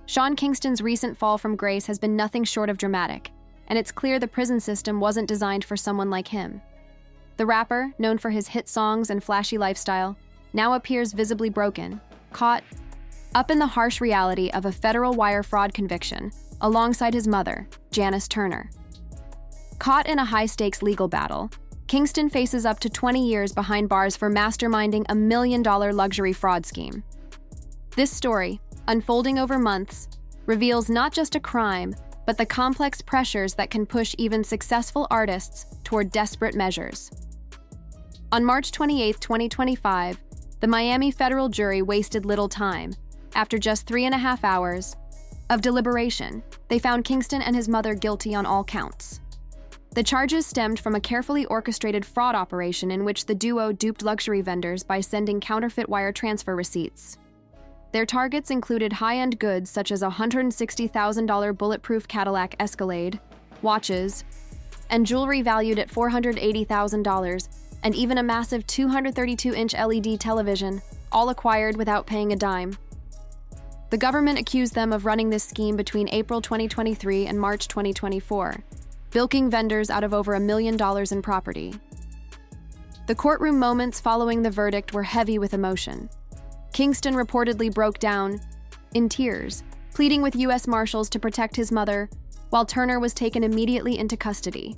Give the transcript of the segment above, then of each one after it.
Sean Kingston's recent fall from grace has been nothing short of dramatic, and it's clear the prison system wasn't designed for someone like him. The rapper, known for his hit songs and flashy lifestyle, now appears visibly broken, caught up in the harsh reality of a federal wire fraud conviction, alongside his mother, Janice Turner. Caught in a high-stakes legal battle, Kingston faces up to 20 years behind bars for masterminding a $1 million luxury fraud scheme. This story, unfolding over months, reveals not just a crime, but the complex pressures that can push even successful artists toward desperate measures. On March 28, 2025, the Miami federal jury wasted little time. After just 3.5 hours of deliberation, they found Kingston and his mother guilty on all counts. The charges stemmed from a carefully orchestrated fraud operation in which the duo duped luxury vendors by sending counterfeit wire transfer receipts. Their targets included high-end goods such as a $160,000 bulletproof Cadillac Escalade, watches, and jewelry valued at $480,000, and even a massive 232-inch LED television, all acquired without paying a dime. The government accused them of running this scheme between April 2023 and March 2024, bilking vendors out of over $1 million in property. The courtroom moments following the verdict were heavy with emotion. Kingston reportedly broke down in tears, pleading with U.S. Marshals to protect his mother, while Turner was taken immediately into custody.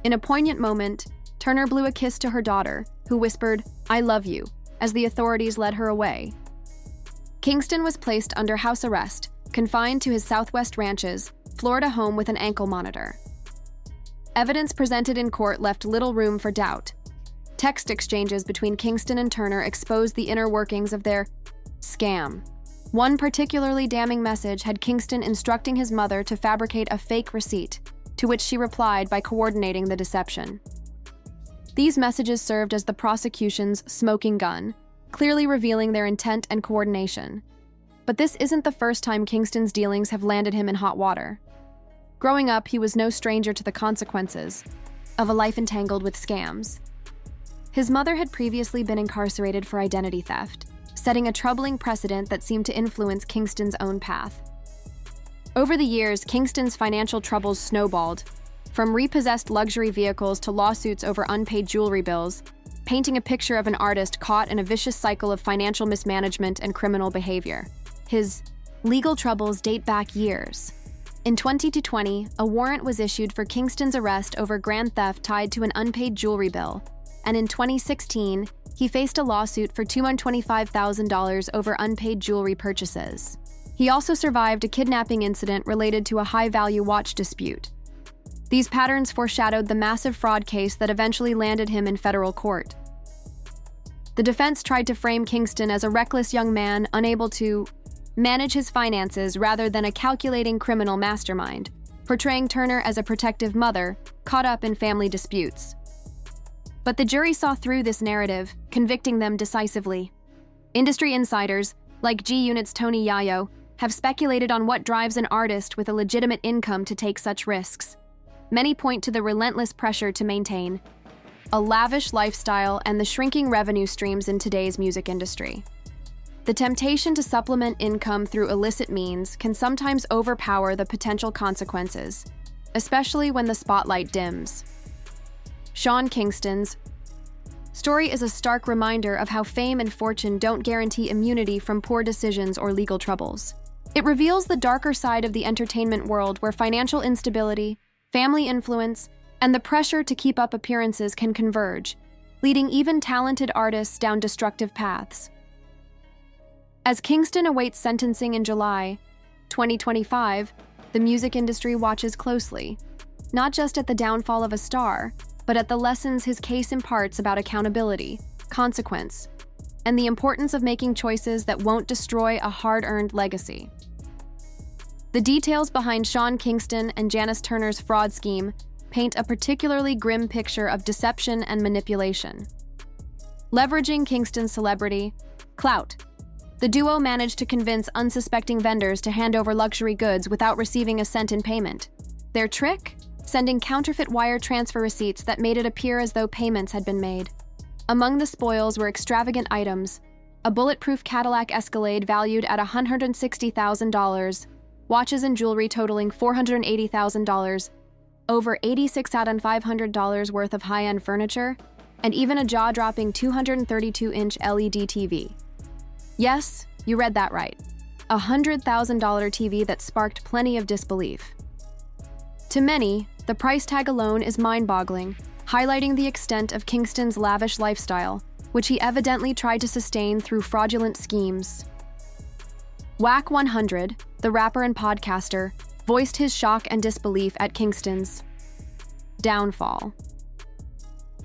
In a poignant moment, Turner blew a kiss to her daughter, who whispered, "I love you," as the authorities led her away. Kingston was placed under house arrest, confined to his Southwest Ranches, Florida home with an ankle monitor. Evidence presented in court left little room for doubt. Text exchanges between Kingston and Turner exposed the inner workings of their scam. One particularly damning message had Kingston instructing his mother to fabricate a fake receipt, to which she replied by coordinating the deception. These messages served as the prosecution's smoking gun, clearly revealing their intent and coordination. But this isn't the first time Kingston's dealings have landed him in hot water. Growing up, he was no stranger to the consequences of a life entangled with scams. His mother had previously been incarcerated for identity theft, setting a troubling precedent that seemed to influence Kingston's own path. Over the years, Kingston's financial troubles snowballed, from repossessed luxury vehicles to lawsuits over unpaid jewelry bills, painting a picture of an artist caught in a vicious cycle of financial mismanagement and criminal behavior. His legal troubles date back years. In 2020, a warrant was issued for Kingston's arrest over grand theft tied to an unpaid jewelry bill, and in 2016, he faced a lawsuit for $225,000 over unpaid jewelry purchases. He also survived a kidnapping incident related to a high-value watch dispute. These patterns foreshadowed the massive fraud case that eventually landed him in federal court. The defense tried to frame Kingston as a reckless young man unable to manage his finances rather than a calculating criminal mastermind, portraying Turner as a protective mother caught up in family disputes. But the jury saw through this narrative, convicting them decisively. Industry insiders, like G-Unit's Tony Yayo, have speculated on what drives an artist with a legitimate income to take such risks. Many point to the relentless pressure to maintain a lavish lifestyle and the shrinking revenue streams in today's music industry. The temptation to supplement income through illicit means can sometimes overpower the potential consequences, especially when the spotlight dims. Sean Kingston's story is a stark reminder of how fame and fortune don't guarantee immunity from poor decisions or legal troubles. It reveals the darker side of the entertainment world where financial instability, family influence, and the pressure to keep up appearances can converge, leading even talented artists down destructive paths. As Kingston awaits sentencing in July 2025, the music industry watches closely, not just at the downfall of a star, but at the lessons his case imparts about accountability, consequence, and the importance of making choices that won't destroy a hard-earned legacy. The details behind Sean Kingston and Janice Turner's fraud scheme paint a particularly grim picture of deception and manipulation. Leveraging Kingston's celebrity clout, the duo managed to convince unsuspecting vendors to hand over luxury goods without receiving a cent in payment. Their trick? Sending counterfeit wire transfer receipts that made it appear as though payments had been made. Among the spoils were extravagant items, a bulletproof Cadillac Escalade valued at $160,000, watches and jewelry totaling $480,000, over $86,500 worth of high-end furniture, and even a jaw-dropping 232-inch LED TV. Yes, you read that right. A $100,000 TV that sparked plenty of disbelief. To many, the price tag alone is mind-boggling, highlighting the extent of Kingston's lavish lifestyle, which he evidently tried to sustain through fraudulent schemes. Whack 100, the rapper and podcaster, voiced his shock and disbelief at Kingston's downfall.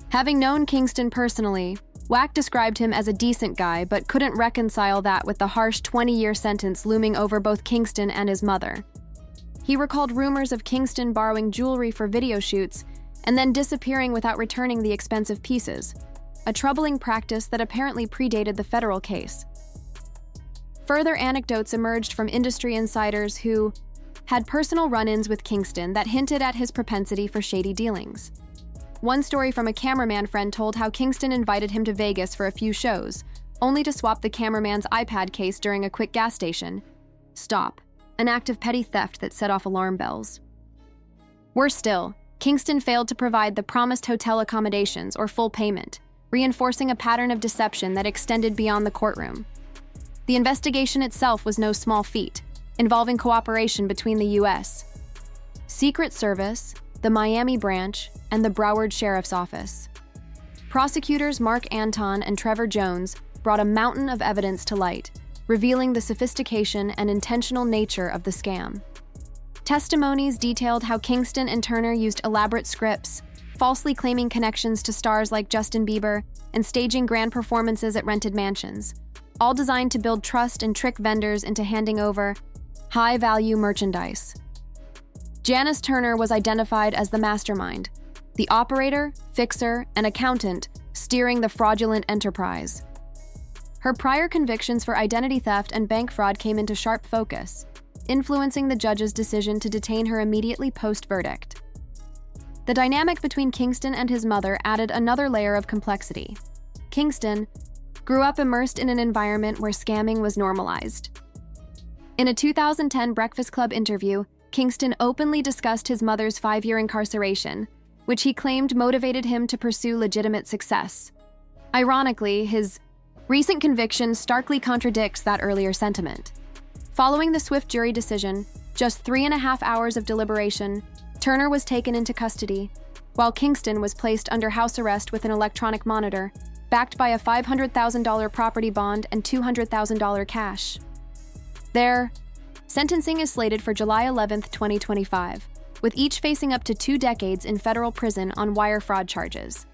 Having known Kingston personally, Whack described him as a decent guy but couldn't reconcile that with the harsh 20-year sentence looming over both Kingston and his mother. He recalled rumors of Kingston borrowing jewelry for video shoots and then disappearing without returning the expensive pieces, a troubling practice that apparently predated the federal case. Further anecdotes emerged from industry insiders who had personal run-ins with Kingston that hinted at his propensity for shady dealings. One story from a cameraman friend told how Kingston invited him to Vegas for a few shows, only to swap the cameraman's iPad case during a quick gas station stop, an act of petty theft that set off alarm bells. Worse still, Kingston failed to provide the promised hotel accommodations or full payment, reinforcing a pattern of deception that extended beyond the courtroom. The investigation itself was no small feat, involving cooperation between the U.S. Secret Service, the Miami branch, and the Broward Sheriff's Office. Prosecutors Mark Anton and Trevor Jones brought a mountain of evidence to light, revealing the sophistication and intentional nature of the scam. Testimonies detailed how Kingston and Turner used elaborate scripts, falsely claiming connections to stars like Justin Bieber, and staging grand performances at rented mansions, all designed to build trust and trick vendors into handing over high-value merchandise. Janice Turner was identified as the mastermind, the operator, fixer, and accountant steering the fraudulent enterprise. Her prior convictions for identity theft and bank fraud came into sharp focus, influencing the judge's decision to detain her immediately post-verdict. The dynamic between Kingston and his mother added another layer of complexity. Kingston grew up immersed in an environment where scamming was normalized. In a 2010 Breakfast Club interview, Kingston openly discussed his mother's 5-year incarceration, which he claimed motivated him to pursue legitimate success. Ironically, his recent conviction starkly contradicts that earlier sentiment. Following the swift jury decision, just 3.5 hours of deliberation, Turner was taken into custody, while Kingston was placed under house arrest with an electronic monitor, backed by a $500,000 property bond and $200,000 cash. Their sentencing is slated for July 11, 2025, with each facing up to 2 decades in federal prison on wire fraud charges.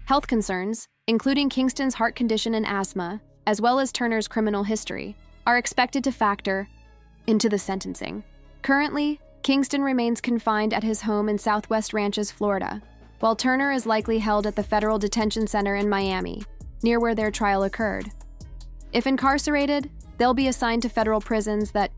Health concerns, including Kingston's heart condition and asthma, as well as Turner's criminal history, are expected to factor into the sentencing. Currently, Kingston remains confined at his home in Southwest Ranches, Florida, while Turner is likely held at the Federal Detention Center in Miami, near where their trial occurred. If incarcerated, they'll be assigned to federal prisons that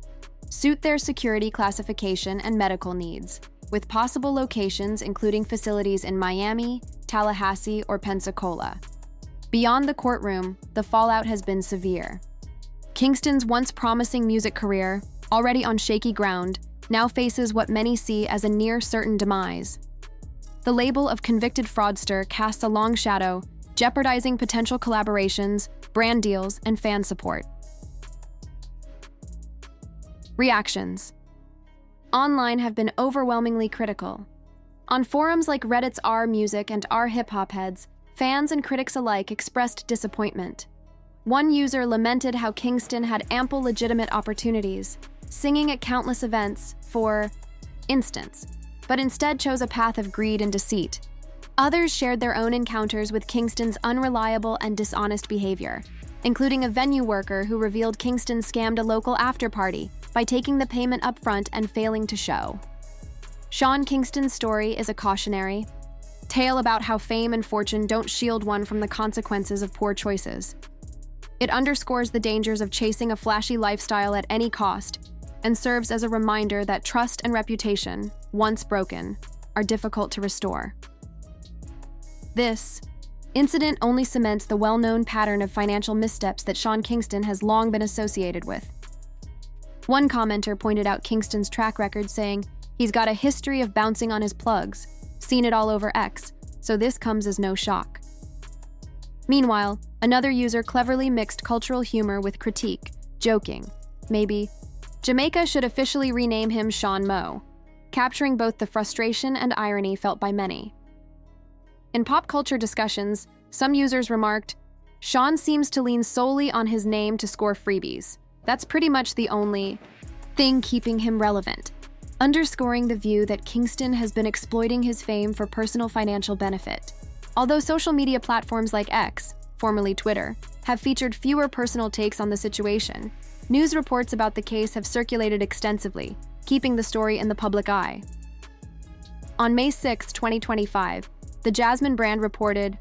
suit their security classification and medical needs, with possible locations including facilities in Miami, Tallahassee, or Pensacola. Beyond the courtroom, the fallout has been severe. Kingston's once promising music career, already on shaky ground, now faces what many see as a near-certain demise. The label of convicted fraudster casts a long shadow, jeopardizing potential collaborations, brand deals, and fan support. Reactions. Online have been overwhelmingly critical. On forums like Reddit's r/music and r/hip-hop heads, fans and critics alike expressed disappointment. One user lamented how Kingston had ample legitimate opportunities, singing at countless events, for instance, but instead chose a path of greed and deceit. Others shared their own encounters with Kingston's unreliable and dishonest behavior, including a venue worker who revealed Kingston scammed a local after-party by taking the payment upfront and failing to show. Sean Kingston's story is a cautionary tale about how fame and fortune don't shield one from the consequences of poor choices. It underscores the dangers of chasing a flashy lifestyle at any cost and serves as a reminder that trust and reputation, once broken, are difficult to restore. This incident only cements the well-known pattern of financial missteps that Sean Kingston has long been associated with. One commenter pointed out Kingston's track record, saying, "He's got a history of bouncing on his plugs, seen it all over X, so this comes as no shock." Meanwhile, another user cleverly mixed cultural humor with critique, joking, maybe, "Jamaica should officially rename him Sean Mo," capturing both the frustration and irony felt by many. In pop culture discussions, some users remarked, "Sean seems to lean solely on his name to score freebies. That's pretty much the only thing keeping him relevant," underscoring the view that Kingston has been exploiting his fame for personal financial benefit. Although social media platforms like X, formerly Twitter, have featured fewer personal takes on the situation, news reports about the case have circulated extensively, keeping the story in the public eye. On May 6, 2025, the Jasmine brand reported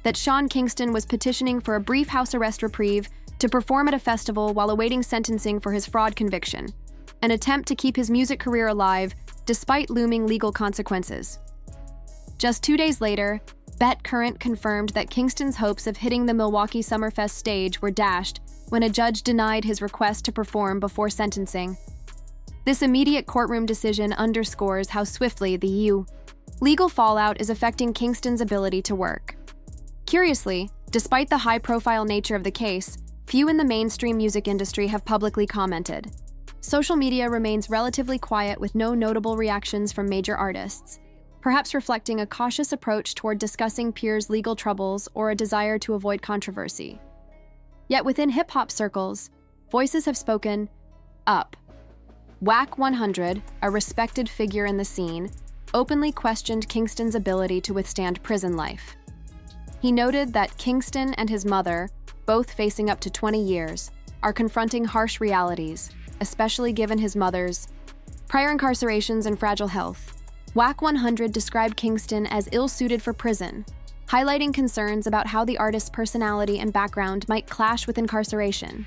that Sean Kingston was petitioning for a brief house arrest reprieve to perform at a festival while awaiting sentencing for his fraud conviction, an attempt to keep his music career alive despite looming legal consequences. Just 2 days later, Bet Current confirmed that Kingston's hopes of hitting the Milwaukee Summerfest stage were dashed when a judge denied his request to perform before sentencing. This immediate courtroom decision underscores how swiftly the legal fallout is affecting Kingston's ability to work. Curiously, despite the high-profile nature of the case, few in the mainstream music industry have publicly commented. Social media remains relatively quiet with no notable reactions from major artists, perhaps reflecting a cautious approach toward discussing peers' legal troubles or a desire to avoid controversy. Yet within hip-hop circles, voices have spoken up. Wack 100, a respected figure in the scene, openly questioned Kingston's ability to withstand prison life. He noted that Kingston and his mother, both facing up to 20 years, are confronting harsh realities, especially given his mother's prior incarcerations and fragile health. Wack 100 described Kingston as ill-suited for prison, highlighting concerns about how the artist's personality and background might clash with incarceration.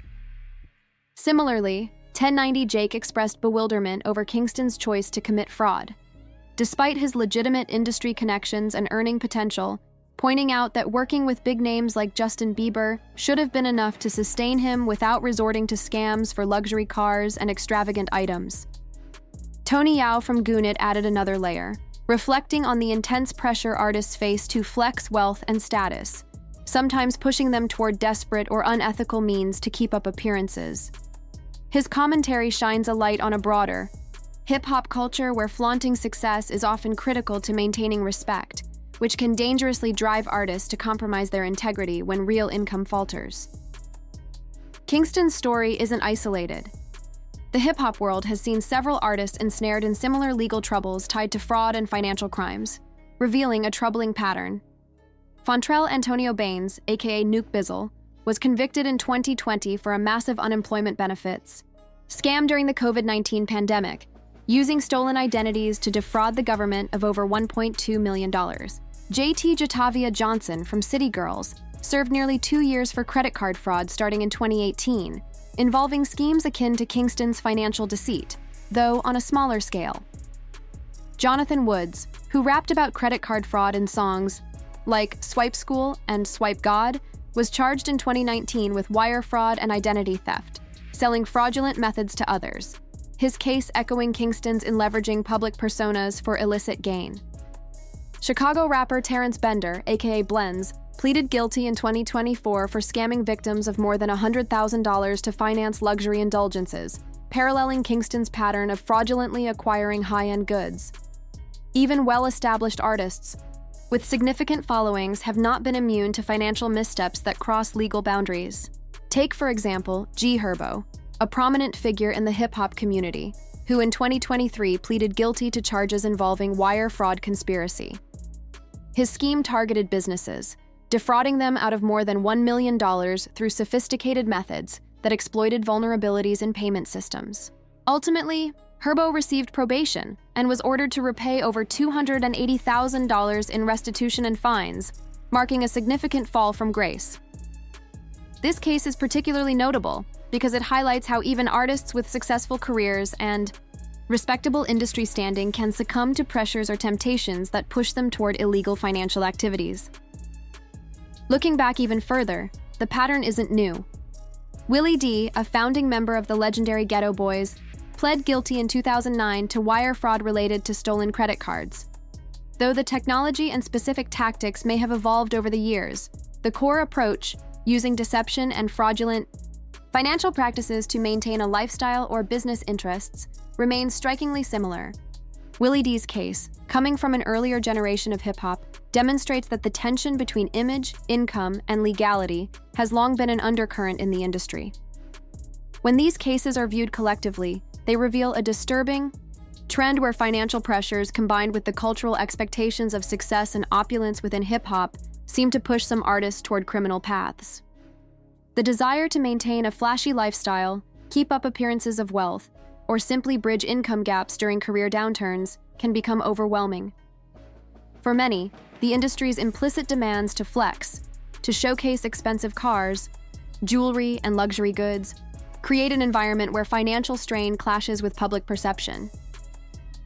Similarly, 1090 Jake expressed bewilderment over Kingston's choice to commit fraud, despite his legitimate industry connections and earning potential, pointing out that working with big names like Justin Bieber should have been enough to sustain him without resorting to scams for luxury cars and extravagant items. Tony Yao from Goonit added another layer, reflecting on the intense pressure artists face to flex wealth and status, sometimes pushing them toward desperate or unethical means to keep up appearances. His commentary shines a light on a broader hip-hop culture where flaunting success is often critical to maintaining respect, which can dangerously drive artists to compromise their integrity when real income falters. Kingston's story isn't isolated. The hip-hop world has seen several artists ensnared in similar legal troubles tied to fraud and financial crimes, revealing a troubling pattern. Fontrell Antonio Baines, aka Nuke Bizzle, was convicted in 2020 for a massive unemployment benefits scam during the COVID-19 pandemic, using stolen identities to defraud the government of over $1.2 million. JT Jatavia Johnson from City Girls served nearly 2 years for credit card fraud starting in 2018, involving schemes akin to Kingston's financial deceit, though on a smaller scale. Jonathan Woods, who rapped about credit card fraud in songs like Swipe School and Swipe God, was charged in 2019 with wire fraud and identity theft, selling fraudulent methods to others, his case echoing Kingston's in leveraging public personas for illicit gain. Chicago rapper Terrence Bender, aka Blends, pleaded guilty in 2024 for scamming victims of more than $100,000 to finance luxury indulgences, paralleling Kingston's pattern of fraudulently acquiring high-end goods. Even well-established artists with significant followings have not been immune to financial missteps that cross legal boundaries. Take, for example, G Herbo, a prominent figure in the hip-hop community, who in 2023 pleaded guilty to charges involving wire fraud conspiracy. His scheme targeted businesses, defrauding them out of more than $1 million through sophisticated methods that exploited vulnerabilities in payment systems. Ultimately, Herbo received probation and was ordered to repay over $280,000 in restitution and fines, marking a significant fall from grace. This case is particularly notable because it highlights how even artists with successful careers and respectable industry standing can succumb to pressures or temptations that push them toward illegal financial activities. Looking back even further, the pattern isn't new. Willie D, a founding member of the legendary Ghetto Boys, pled guilty in 2009 to wire fraud related to stolen credit cards. Though the technology and specific tactics may have evolved over the years, the core approach, using deception and fraudulent financial practices to maintain a lifestyle or business interests, remains strikingly similar. Willie D's case, coming from an earlier generation of hip-hop, demonstrates that the tension between image, income, and legality has long been an undercurrent in the industry. When these cases are viewed collectively, they reveal a disturbing trend where financial pressures combined with the cultural expectations of success and opulence within hip-hop seem to push some artists toward criminal paths. The desire to maintain a flashy lifestyle, keep up appearances of wealth, or simply bridge income gaps during career downturns can become overwhelming. For many, the industry's implicit demands to flex, to showcase expensive cars, jewelry, and luxury goods, create an environment where financial strain clashes with public perception.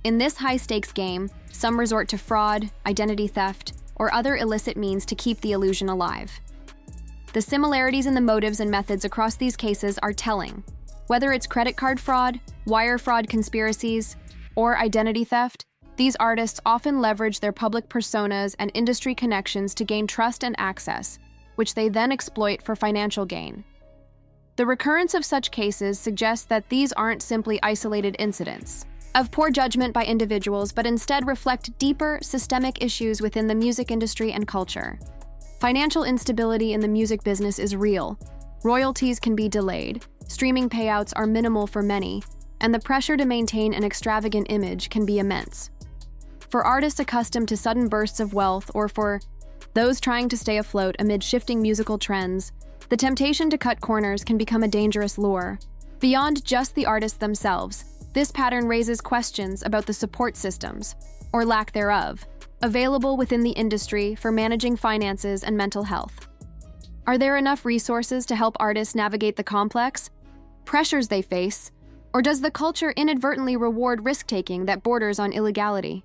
In this high-stakes game, some resort to fraud, identity theft, or other illicit means to keep the illusion alive. The similarities in the motives and methods across these cases are telling. Whether it's credit card fraud, wire fraud conspiracies, or identity theft, these artists often leverage their public personas and industry connections to gain trust and access, which they then exploit for financial gain. The recurrence of such cases suggests that these aren't simply isolated incidents of poor judgment by individuals, but instead reflect deeper, systemic issues within the music industry and culture. Financial instability in the music business is real. Royalties can be delayed, streaming payouts are minimal for many, and the pressure to maintain an extravagant image can be immense. For artists accustomed to sudden bursts of wealth, or for those trying to stay afloat amid shifting musical trends, the temptation to cut corners can become a dangerous lure. Beyond just the artists themselves, this pattern raises questions about the support systems, or lack thereof, available within the industry for managing finances and mental health. Are there enough resources to help artists navigate the complex pressures they face, or does the culture inadvertently reward risk-taking that borders on illegality?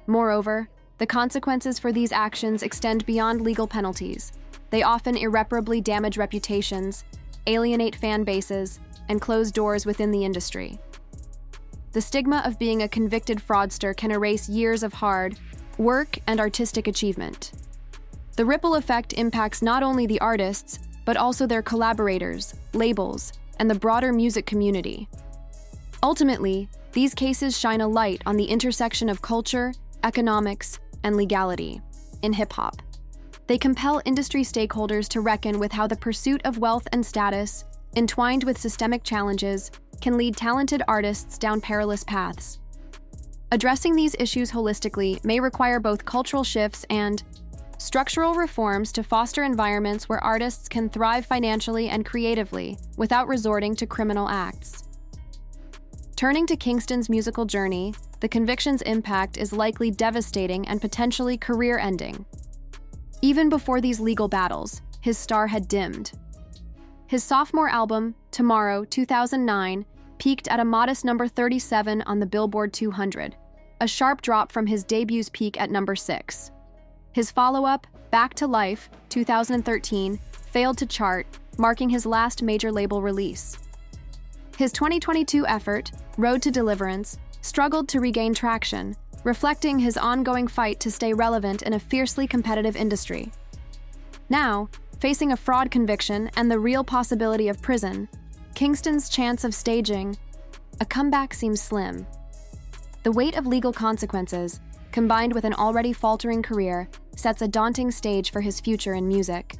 Moreover, the consequences for these actions extend beyond legal penalties. They often irreparably damage reputations, alienate fan bases, and close doors within the industry. The stigma of being a convicted fraudster can erase years of hard work and artistic achievement. The ripple effect impacts not only the artists, but also their collaborators, labels, and the broader music community. Ultimately, these cases shine a light on the intersection of culture, economics, and legality in hip-hop. They compel industry stakeholders to reckon with how the pursuit of wealth and status, entwined with systemic challenges, can lead talented artists down perilous paths. Addressing these issues holistically may require both cultural shifts and structural reforms to foster environments where artists can thrive financially and creatively without resorting to criminal acts. Turning to Kingston's musical journey, the conviction's impact is likely devastating and potentially career-ending. Even before these legal battles, his star had dimmed. His sophomore album, Tomorrow, 2009, peaked at a modest number 37 on the Billboard 200, a sharp drop from his debut's peak at number 6. His follow-up, Back to Life, 2013, failed to chart, marking his last major label release. His 2022 effort, Road to Deliverance, struggled to regain traction, reflecting his ongoing fight to stay relevant in a fiercely competitive industry. Now, facing a fraud conviction and the real possibility of prison, Kingston's chance of staging a comeback seems slim. The weight of legal consequences, combined with an already faltering career, sets a daunting stage for his future in music.